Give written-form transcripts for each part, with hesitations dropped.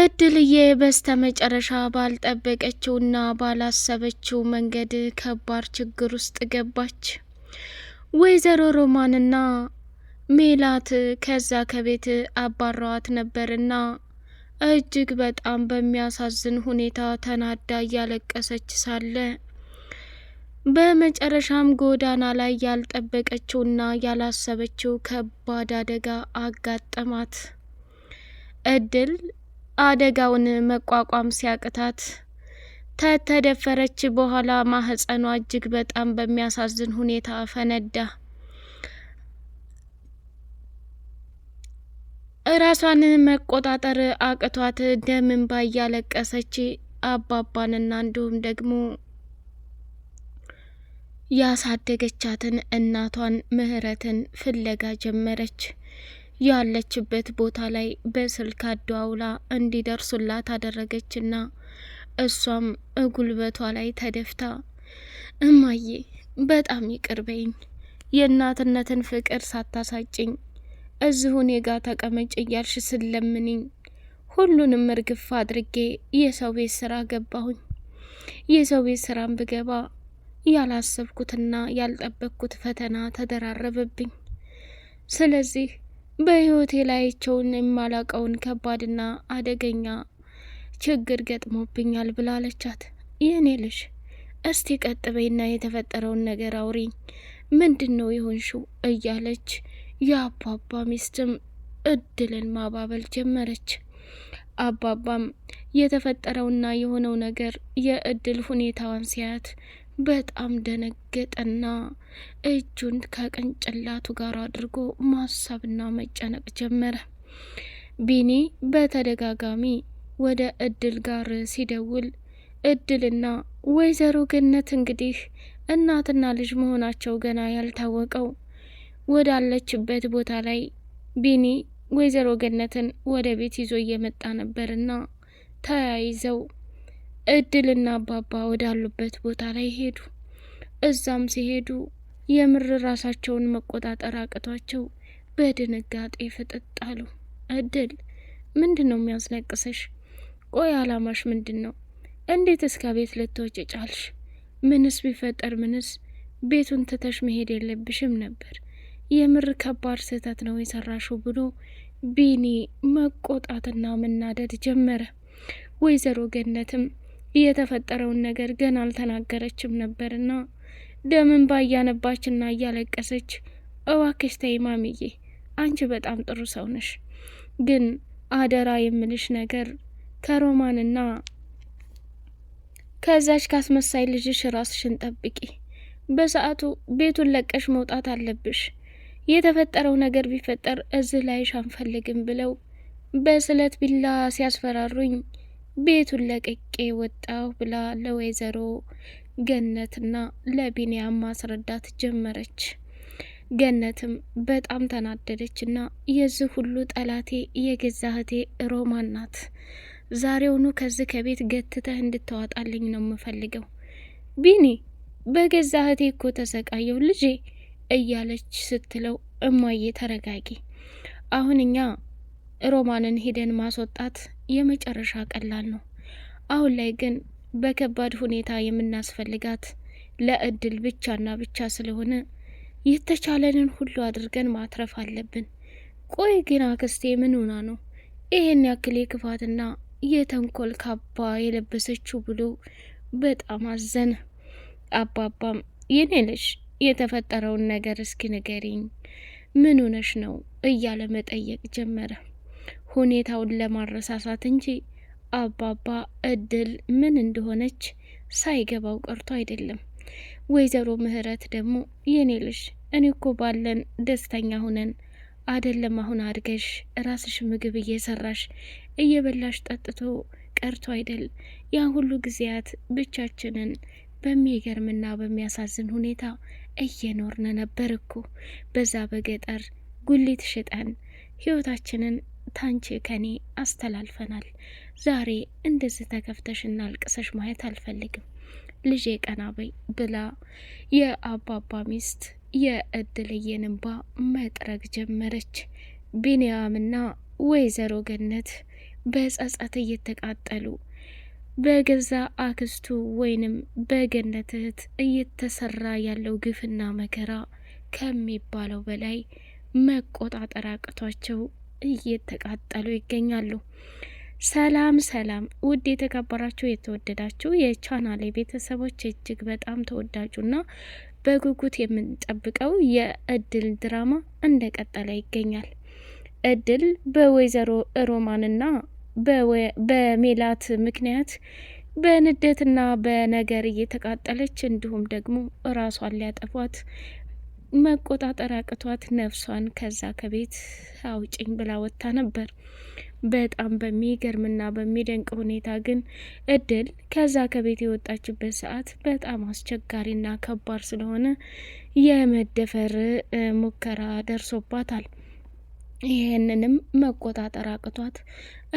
እድልዬ በስተመጨረሻ ባልጠበቀችውና ባላሰበችው መንገድ ከባድ ችግር ውስጥ ገባች። ወይዘሮ ሮማንና ሜላት ከዛ ከቤት አባረዋት ነበርና እጅግ በጣም በሚያሳዝን ሁኔታ ተናዳ እያለቀሰች ሳለ በመጨረሻም ጎዳና ላይ ያልጠበቀችውና ያላሰበችው ከባድ አደጋ አጋጠማት። እድል አደጋውን መቋቋም ሲያቅታት ተተደፈረች በኋላ ማህፀኗ እጅግ በጣም በሚያሳዝን ሁኔታ ፈነዳ። ራሷን መቆጣጠር አቅቷት ደም እንባ እያለቀሰች አባባንና እንዲሁም ደግሞ ያሳደገቻትን እናቷን ምህረትን ፍለጋ ጀመረች። ያለችበት ቦታ ላይ በስልክ አደዋውላ እንዲደርሱላት አደረገችና እሷም ጉልበቷ ላይ ተደፍታ እማዬ በጣም ይቅርበኝ፣ የእናትነትን ፍቅር ሳታሳጭኝ እዚሁ እኔ ጋ ተቀመጭ እያልሽ ስለምንኝ ሁሉንም እርግፍ አድርጌ የሰው ቤት ስራ ገባሁኝ። የሰው ቤት ስራን ብገባ ያላሰብኩትና ያልጠበቅኩት ፈተና ተደራረበብኝ። ስለዚህ በህይወቴ ላይቸውን የማላቀውን ከባድና አደገኛ ችግር ገጥሞብኛል ብላለቻት። የኔ ልጅ እስቲ ቀጥ በይና የተፈጠረውን ነገር አውሪኝ፣ ምንድን ነው የሆንሽው? እያለች የአባባ ሚስትም እድልን ማባበል ጀመረች። አባባም የተፈጠረውና የሆነው ነገር የእድል ሁኔታዋን ሲያት በጣም ደነገጠና እጁን ከቅንጭላቱ ጋር አድርጎ ማሰብና መጨነቅ ጀመረ። ቢኒ በተደጋጋሚ ወደ እድል ጋር ሲደውል እድልና ወይዘሮ ገነት እንግዲህ እናትና ልጅ መሆናቸው ገና ያልታወቀው ወዳለችበት ቦታ ላይ ቢኒ ወይዘሮ ገነትን ወደ ቤት ይዞ እየመጣ ነበርና ተያይዘው እድልና አባባ ወዳሉበት ቦታ ላይ ሄዱ። እዛም ሲሄዱ የምር ራሳቸውን መቆጣጠር አቅቷቸው በድንጋጤ ፍጥጥ አሉ። እድል ምንድን ነው የሚያስለቅስሽ? ቆይ አላማሽ ምንድን ነው? እንዴት እስከ ቤት ልትወጪ ቻልሽ? ምንስ ቢፈጠር ምንስ ቤቱን ትተሽ መሄድ የለብሽም ነበር። የምር ከባድ ስህተት ነው የሰራሽው ብሎ ቢኒ መቆጣትና መናደድ ጀመረ። ወይዘሮ ገነትም የተፈጠረውን ነገር ገና አልተናገረችም ነበርና ደምን ባያነባችና እያለቀሰች እባክሽ ተይ ማሚዬ፣ አንቺ በጣም ጥሩ ሰው ነሽ፣ ግን አደራ የምልሽ ነገር ከሮማንና ከዛች ካስመሳይ ልጅሽ ራስሽን ጠብቂ። በሰዓቱ ቤቱን ለቀሽ መውጣት አለብሽ። የተፈጠረው ነገር ቢፈጠር እዚህ ላይሽ አንፈልግም ብለው በስለት ቢላ ሲያስፈራሩኝ ቤቱን ለቅቄ ወጣሁ ብላ ለወይዘሮ ገነትና ለቢኒያም ማስረዳት ጀመረች። ገነትም በጣም ተናደደችና የዚህ ሁሉ ጠላቴ የገዛ እህቴ ሮማን ናት። ዛሬውኑ ከዚህ ከቤት ገትተህ እንድታወጣልኝ ነው የምፈልገው። ቢኒ በገዛ እህቴ እኮ ተሰቃየው ልጄ እያለች ስትለው እማዬ ተረጋጊ፣ አሁን እኛ ሮማንን ሄደን ማስወጣት የመጨረሻ ቀላል ነው። አሁን ላይ ግን በከባድ ሁኔታ የምናስፈልጋት ለእድል ብቻና ብቻ ስለሆነ የተቻለንን ሁሉ አድርገን ማትረፍ አለብን። ቆይ ግን አክስቴ ምን ሆና ነው ይሄን ያክል የክፋትና የተንኮል ካባ የለበሰችው ብሎ በጣም አዘነ። አባባም የኔ ልጅ የተፈጠረውን ነገር እስኪ ንገሪኝ፣ ምን ሆነሽ ነው እያለ መጠየቅ ጀመረ፣ ሁኔታውን ለማረሳሳት እንጂ አባባ እድል ምን እንደሆነች ሳይገባው ቀርቶ አይደለም። ወይዘሮ ምህረት ደግሞ የኔ ልጅ እኔ እኮ ባለን ደስተኛ ሁነን አደለም አሁን አድገሽ ራስሽ ምግብ እየሰራሽ እየበላሽ ጠጥቶ ቀርቶ አይደል ያን ሁሉ ጊዜያት ብቻችንን በሚገርምና በሚያሳዝን ሁኔታ እየኖርን ነበር እኮ። በዛ በገጠር ጉሊት ሽጠን ህይወታችንን ታንቺ ከኔ አስተላልፈናል። ዛሬ እንደዚህ ተከፍተሽና አልቅሰሽ ማየት አልፈልግም። ልጄ ቀና በይ ብላ የአባባ ሚስት የእድልዬን እንባ መጥረግ ጀመረች። ቢንያምና ወይዘሮ ገነት በጸጸት እየተቃጠሉ በገዛ አክስቱ ወይንም በገነት እህት እየተሰራ ያለው ግፍና መከራ ከሚባለው በላይ መቆጣጠር አቅቷቸው እየተቃጠሉ ይገኛሉ። ሰላም ሰላም! ውድ የተከበራችሁ የተወደዳችሁ የቻናሌ ቤተሰቦች እጅግ በጣም ተወዳጁና በጉጉት የምንጠብቀው የእድል ድራማ እንደቀጠለ ይገኛል። እድል በወይዘሮ ሮማንና በሜላት ምክንያት በንዴትና በነገር እየተቃጠለች እንዲሁም ደግሞ ራሷን ሊያጠፏት መቆጣጠር አቅቷት ነፍሷን ከዛ ከቤት አውጭኝ ብላ ወጥታ ነበር። በጣም በሚገርምና በሚደንቅ ሁኔታ ግን እድል ከዛ ከቤት የወጣችበት ሰዓት በጣም አስቸጋሪና ከባድ ስለሆነ የመደፈር ሙከራ ደርሶባታል። ይህንንም መቆጣጠር አቅቷት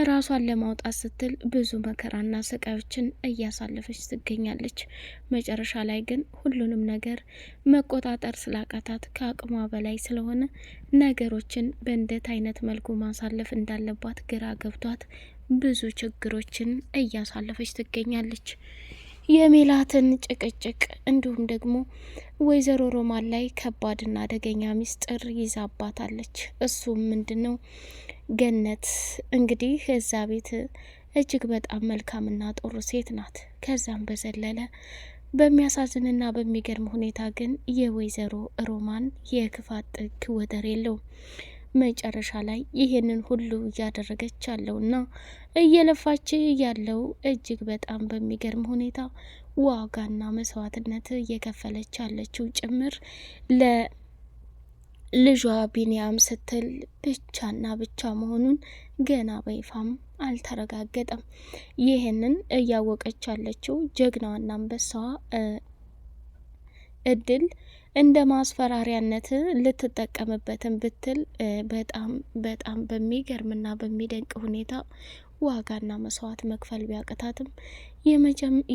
ራሷን ለማውጣት ስትል ብዙ መከራና ስቃዮችን እያሳለፈች ትገኛለች። መጨረሻ ላይ ግን ሁሉንም ነገር መቆጣጠር ስላቃታት ከአቅሟ በላይ ስለሆነ ነገሮችን በእንዴት አይነት መልኩ ማሳለፍ እንዳለባት ግራ ገብቷት ብዙ ችግሮችን እያሳለፈች ትገኛለች። የሜላትን ጭቅጭቅ እንዲሁም ደግሞ ወይዘሮ ሮማን ላይ ከባድና አደገኛ ሚስጥር ይዛባታለች። እሱም ምንድን ነው? ገነት እንግዲህ እዛ ቤት እጅግ በጣም መልካምና ጥሩ ሴት ናት። ከዛም በዘለለ በሚያሳዝንና በሚገርም ሁኔታ ግን የወይዘሮ ሮማን የክፋት ጥግ ወደር የለውም። መጨረሻ ላይ ይሄንን ሁሉ እያደረገች ያለውና እየለፋች ያለው እጅግ በጣም በሚገርም ሁኔታ ዋጋና መስዋዕትነት እየከፈለች ያለችው ጭምር ለልጇ ቢንያም ስትል ብቻና ብቻ መሆኑን ገና በይፋም አልተረጋገጠም። ይህንን እያወቀች ያለችው ጀግናዋና አንበሳዋ እድል እንደ ማስፈራሪያነት ልትጠቀምበትን ብትል በጣም በጣም በሚገርምና በሚደንቅ ሁኔታ ዋጋና መስዋዕት መክፈል ቢያቅታትም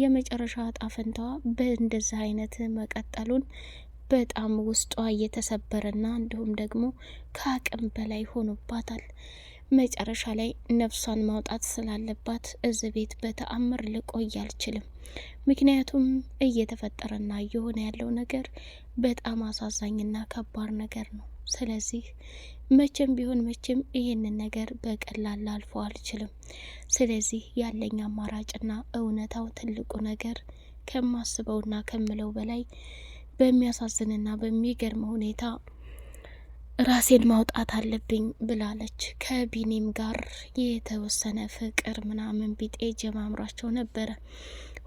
የመጨረሻ እጣ ፈንታዋ በእንደዚህ አይነት መቀጠሉን በጣም ውስጧ እየተሰበረና እንዲሁም ደግሞ ከአቅም በላይ ሆኖባታል። መጨረሻ ላይ ነፍሷን ማውጣት ስላለባት እዚህ ቤት በተአምር ልቆይ አልችልም። ምክንያቱም እየተፈጠረና እየሆነ ያለው ነገር በጣም አሳዛኝና ከባድ ነገር ነው። ስለዚህ መቼም ቢሆን መቼም ይህንን ነገር በቀላል ላልፈው አልችልም። ስለዚህ ያለኝ አማራጭና እውነታው ትልቁ ነገር ከማስበውና ከምለው በላይ በሚያሳዝንና በሚገርም ሁኔታ ራሴን ማውጣት አለብኝ ብላለች። ከቢኒም ጋር የተወሰነ ፍቅር ምናምን ቢጤ ጀማምሯቸው ነበረ።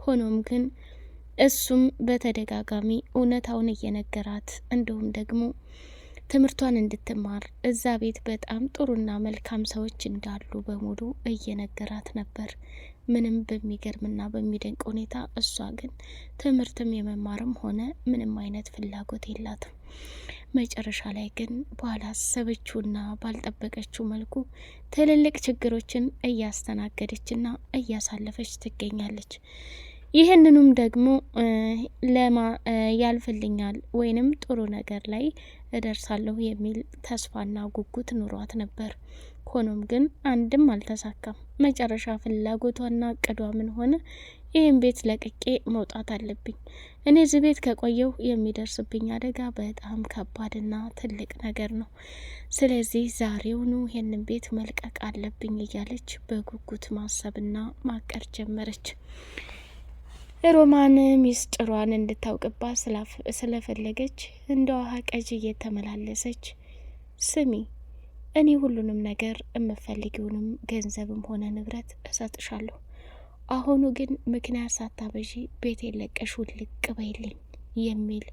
ሆኖም ግን እሱም በተደጋጋሚ እውነታውን እየነገራት እንዲሁም ደግሞ ትምህርቷን እንድትማር እዛ ቤት በጣም ጥሩና መልካም ሰዎች እንዳሉ በሙሉ እየነገራት ነበር። ምንም በሚገርምና በሚደንቅ ሁኔታ እሷ ግን ትምህርትም የመማርም ሆነ ምንም አይነት ፍላጎት የላትም። መጨረሻ ላይ ግን ባላሰበችውና ባልጠበቀችው መልኩ ትልልቅ ችግሮችን እያስተናገደችና እያሳለፈች ትገኛለች። ይህንኑም ደግሞ ያልፍልኛል ወይንም ጥሩ ነገር ላይ እደርሳለሁ የሚል ተስፋና ጉጉት ኑሯት ነበር። ሆኖም ግን አንድም አልተሳካም። መጨረሻ ፍላጎቷና እቅዷ ምን ሆነ? ይህን ቤት ለቅቄ መውጣት አለብኝ። እኔ እዚህ ቤት ከቆየው የሚደርስብኝ አደጋ በጣም ከባድና ትልቅ ነገር ነው። ስለዚህ ዛሬውኑ ይህንን ቤት መልቀቅ አለብኝ እያለች በጉጉት ማሰብና ማቀር ጀመረች። ሮማን ሚስጥሯን እንድታውቅባት ስለፈለገች እንደ ውሃ ቀጅ እየተመላለሰች ስሚ፣ እኔ ሁሉንም ነገር የምፈልጊውንም ገንዘብም ሆነ ንብረት እሰጥሻለሁ። አሁኑ ግን ምክንያት ሳታበዢ ቤት የለቀሽ ውልቅ በይልኝ የሚል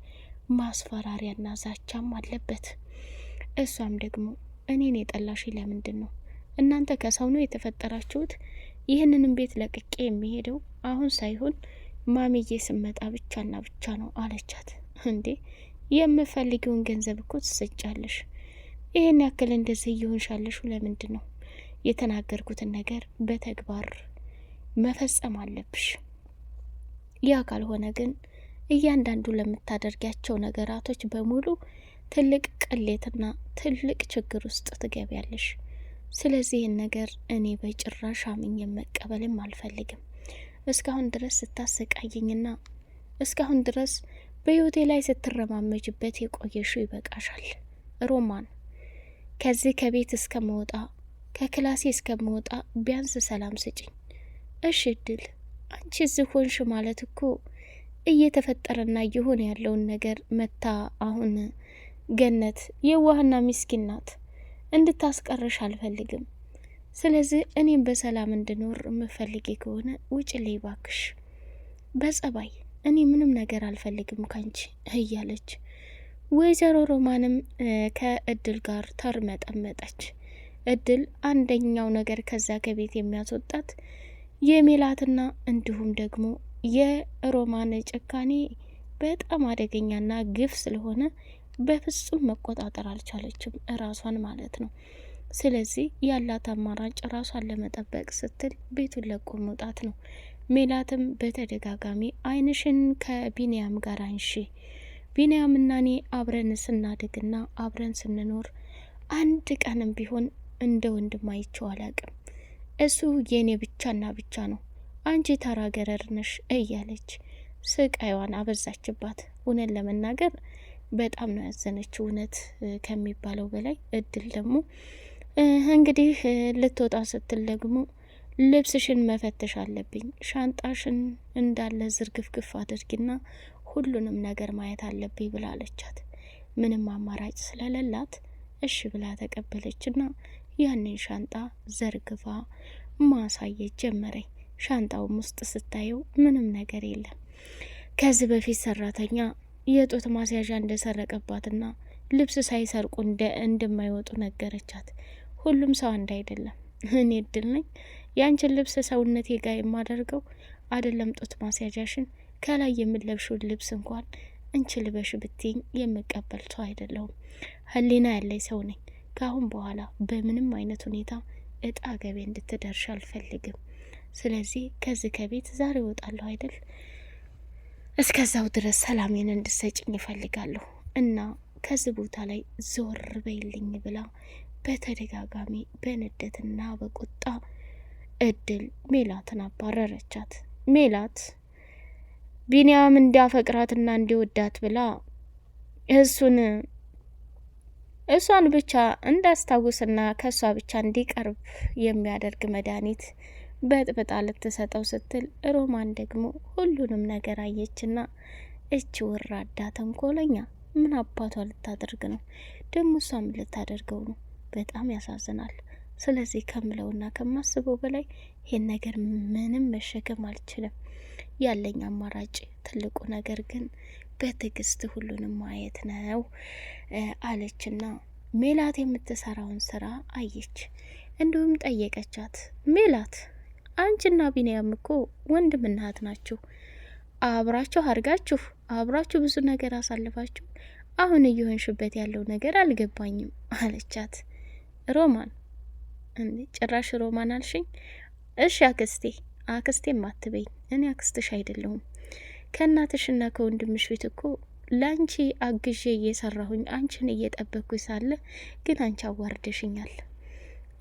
ማስፈራሪያና ዛቻም አለበት። እሷም ደግሞ እኔን የጠላሽ ለምንድን ነው? እናንተ ከሰው ነው የተፈጠራችሁት? ይህንንም ቤት ለቅቄ የሚሄደው አሁን ሳይሆን ማሚዬ ስመጣ ብቻና ብቻ ነው አለቻት። እንዴ የምፈልጊውን ገንዘብ እኮ ትሰጫለሽ። ይህን ያክል እንደዚህ እየሆንሻለሽ ለምንድን ነው? የተናገርኩትን ነገር በተግባር መፈጸም አለብሽ። ያ ካልሆነ ግን እያንዳንዱ ለምታደርጊያቸው ነገራቶች በሙሉ ትልቅ ቅሌትና ትልቅ ችግር ውስጥ ትገቢያለሽ። ስለዚህ ይህን ነገር እኔ በጭራሽ አምኜ መቀበልም አልፈልግም። እስካሁን ድረስ ስታሰቃይኝና እስካሁን ድረስ በህይወቴ ላይ ስትረማመጅበት የቆየሽው ይበቃሻል ሮማን። ከዚህ ከቤት እስከመወጣ ከክላሴ እስከመወጣ ቢያንስ ሰላም ስጭኝ። እሺ እድል፣ አንቺ እዚህ ሆንሽ ማለት እኮ እየተፈጠረና እየሆነ ያለውን ነገር መታ አሁን ገነት የዋህና ሚስኪን ናት፣ እንድታስቀርሽ አልፈልግም። ስለዚህ እኔም በሰላም እንድኖር የምፈልጊ ከሆነ ውጭ ላይ ባክሽ፣ በጸባይ እኔ ምንም ነገር አልፈልግም ካንቺ እያለች ወይዘሮ ሮማንም ከእድል ጋር ተርመጠመጠች። እድል አንደኛው ነገር ከዛ ከቤት የሚያስወጣት የሜላትና እንዲሁም ደግሞ የሮማን ጭካኔ በጣም አደገኛና ግፍ ስለሆነ በፍጹም መቆጣጠር አልቻለችም፣ እራሷን ማለት ነው። ስለዚህ ያላት አማራጭ ራሷን ለመጠበቅ ስትል ቤቱን ለቆ መውጣት ነው። ሜላትም በተደጋጋሚ አይንሽን ከቢንያም ጋር አንሺ፣ ቢንያምና እኔ አብረን ስናድግና አብረን ስንኖር አንድ ቀንም ቢሆን እንደ ወንድም አይቼው አላቅም። እሱ የኔ ብቻና ብቻ ነው፣ አንቺ ተራ ገረድ ነሽ እያለች ስቃይዋን አበዛችባት። እውነት ለመናገር በጣም ነው ያዘነችው፣ እውነት ከሚባለው በላይ። እድል ደግሞ እንግዲህ ልትወጣ ስትል ደግሞ ልብስሽን መፈተሽ አለብኝ፣ ሻንጣሽን እንዳለ ዝርግፍግፍ አድርጊና ሁሉንም ነገር ማየት አለብኝ ብላለቻት። ምንም አማራጭ ስለሌላት እሺ ብላ ተቀበለችና ያንን ሻንጣ ዘርግፋ ማሳየት ጀመረኝ። ሻንጣውም ውስጥ ስታየው ምንም ነገር የለም። ከዚህ በፊት ሰራተኛ የጡት ማስያዣ እንደሰረቀባትና ልብስ ሳይሰርቁ እንደማይወጡ ነገረቻት። ሁሉም ሰው አንድ አይደለም። እኔ እድል ነኝ፣ ያንቺን ልብስ ሰውነቴ ጋር የማደርገው አይደለም ጡት ማስያዣሽን ከላይ የምለብሽውን ልብስ እንኳን እንቺ ልበሽ ብትኝ የምቀበል ሰው አይደለሁም። ህሊና ያለኝ ሰው ነኝ። ካሁን በኋላ በምንም አይነት ሁኔታ እጣ ገቤ እንድትደርሽ አልፈልግም። ስለዚህ ከዚህ ከቤት ዛሬ እወጣለሁ አይደል? እስከዛው ድረስ ሰላሜን እንድሰጭኝ ይፈልጋለሁ እና ከዚህ ቦታ ላይ ዞር በይልኝ ብላ በተደጋጋሚ በንደትና በቁጣ እድል ሜላትን አባረረቻት። ሜላት ቢንያም እንዲያፈቅራትና እንዲወዳት ብላ እሷን ብቻ እንዳስታውስና ከሷ ብቻ እንዲቀርብ የሚያደርግ መድኃኒት በጥብጣ ልትሰጠው ስትል ሮማን ደግሞ ሁሉንም ነገር አየችና እች ወራዳ ተንኮለኛ ምን አባቷ ልታደርግ ነው ደግሞ? እሷ ምን ልታደርገው ነው? በጣም ያሳዝናል። ስለዚህ ከምለውና ከማስበው በላይ ይሄን ነገር ምንም መሸከም አልችልም። ያለኝ አማራጭ ትልቁ ነገር ግን በትዕግስት ሁሉንም ማየት ነው አለችና ሜላት የምትሰራውን ስራ አየች። እንዲሁም ጠየቀቻት። ሜላት አንቺና ቢንያም እኮ ወንድምና እህት ናችሁ፣ አብራችሁ አድጋችሁ አብራችሁ ብዙ ነገር አሳልፋችሁ አሁን እየሆንሽበት ያለው ነገር አልገባኝም አለቻት። ሮማን እንዴ ጭራሽ ሮማን አልሽኝ? እሺ አክስቴም አትበኝ፣ እኔ አክስትሽ አይደለሁም። ከእናትሽና ከወንድምሽ ቤት እኮ ላንቺ አግዤ እየሰራሁኝ አንቺን እየጠበቅኩኝ ሳለ ግን አንቺ አዋርደሽኛል።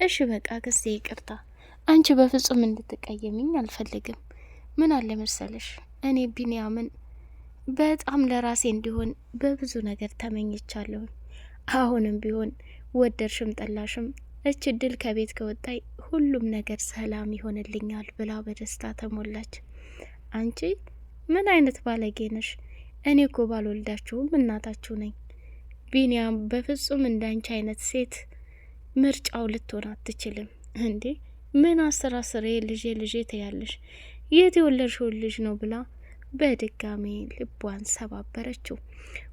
እሺ በቃ አክስቴ ይቅርታ፣ አንቺ በፍጹም እንድትቀየሚኝ አልፈልግም። ምን አለ መሰለሽ እኔ ቢንያምን በጣም ለራሴ እንዲሆን በብዙ ነገር ተመኝቻለሁኝ። አሁንም ቢሆን ወደድሽም ጠላሽም እች እድል ከቤት ከወጣይ ሁሉም ነገር ሰላም ይሆንልኛል ብላ በደስታ ተሞላች። አንቺ ምን አይነት ባለጌ ነሽ? እኔ እኮ ባልወልዳችሁም እናታችሁ ነኝ። ቢንያም በፍጹም እንዳንቺ አይነት ሴት ምርጫው ልትሆን አትችልም። እንዴ ምን አስር ልጄ ትያለሽ? የት የወለድሽውን ልጅ ነው ብላ በድጋሚ ልቧን ሰባበረችው።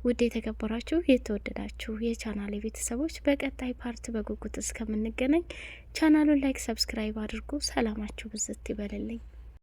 ውድ የተከበራችሁ የተወደዳችሁ የቻናሌ ቤተሰቦች በቀጣይ ፓርት በጉጉት እስከምንገናኝ ቻናሉን ላይክ፣ ሰብስክራይብ አድርጉ። ሰላማችሁ ብዝት ይበልልኝ።